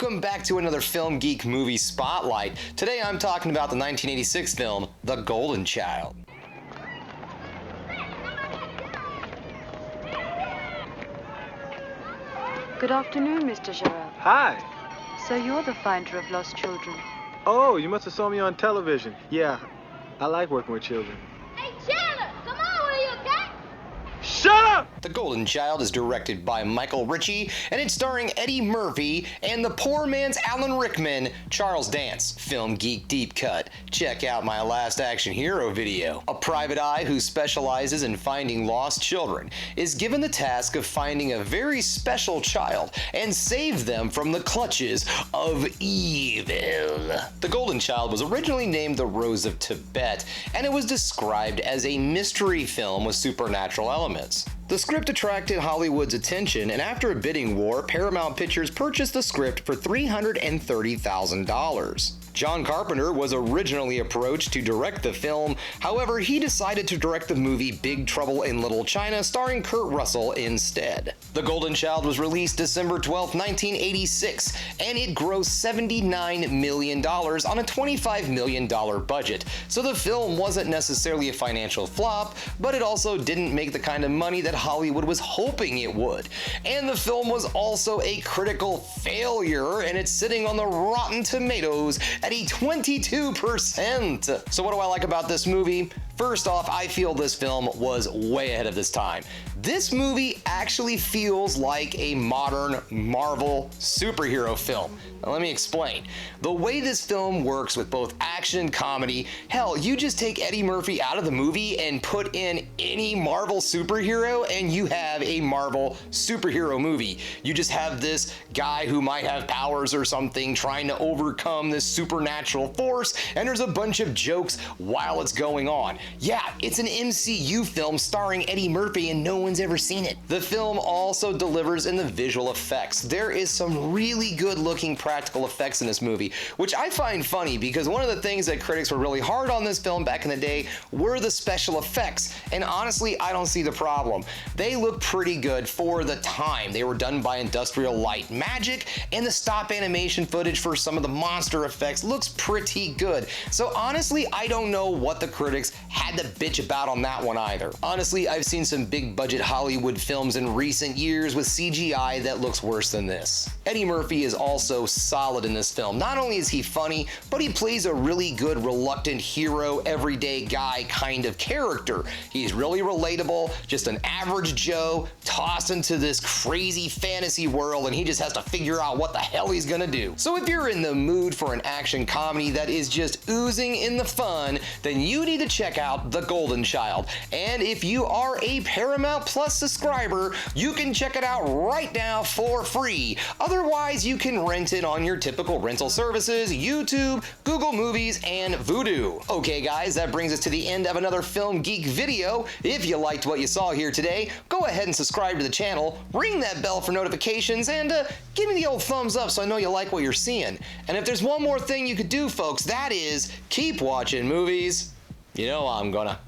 Welcome back to another Film Geek movie spotlight. Today I'm talking about the 1986 film, The Golden Child. Good afternoon, Mr. Gerard. Hi. So you're the finder of lost children. Oh, you must have saw me on television. Yeah, I like working with children. Hey, Chandler, come on, will you, okay? Shut up! The Golden Child is directed by Michael Ritchie, and it's starring Eddie Murphy and the poor man's Alan Rickman, Charles Dance. Film Geek Deep Cut. Check out my last action hero video. A private eye who specializes in finding lost children is given the task of finding a very special child and save them from the clutches of evil. The Golden Child was originally named The Rose of Tibet, and it was described as a mystery film with supernatural elements. The script attracted Hollywood's attention, and after a bidding war, Paramount Pictures purchased the script for $330,000. John Carpenter was originally approached to direct the film, however, he decided to direct the movie Big Trouble in Little China starring Kurt Russell instead. The Golden Child was released December 12, 1986, and it grossed $79 million on a $25 million budget. So the film wasn't necessarily a financial flop, but it also didn't make the kind of money that Hollywood was hoping it would. And the film was also a critical failure, and it's sitting on the Rotten Tomatoes at a 22%. So what do I like about this movie? First off, I feel this film was way ahead of its time. This movie actually feels like a modern Marvel superhero film. Now let me explain. The way this film works with both action and comedy, hell, you just take Eddie Murphy out of the movie and put in any Marvel superhero and you have a Marvel superhero movie. You just have this guy who might have powers or something trying to overcome this supernatural force, and there's a bunch of jokes while it's going on. Yeah, it's an MCU film starring Eddie Murphy and no one's ever seen it. The film also delivers in the visual effects. There is some really good looking practical effects in this movie, which I find funny because one of the things that critics were really hard on this film back in the day were the special effects, and honestly I don't see the problem. They look pretty good for the time. They were done by Industrial Light Magic, and the stop animation footage for some of the monster effects looks pretty good. So honestly, I don't know what the critics had to bitch about on that one either. Honestly, I've seen some big budget Hollywood films in recent years with CGI that looks worse than this. Eddie Murphy is also solid in this film. Not only is he funny, but he plays a really good reluctant hero, everyday guy kind of character. He's really relatable, just an average Joe tossed into this crazy fantasy world, and he just has to figure out what the hell he's gonna do. So if you're in the mood for an action comedy that is just oozing in the fun, then you need to check out The Golden Child. And if you are a Paramount Plus subscriber, you can check it out right now for free. Otherwise, you can rent it on your typical rental services, YouTube, Google Movies, and Vudu. Okay guys, that brings us to the end of another Film Geek video. If you liked what you saw here today, go ahead and subscribe to the channel, ring that bell for notifications, and give me the old thumbs up so I know you like what you're seeing. And if there's one more thing you could do, folks, that is keep watching movies. You know I'm gonna.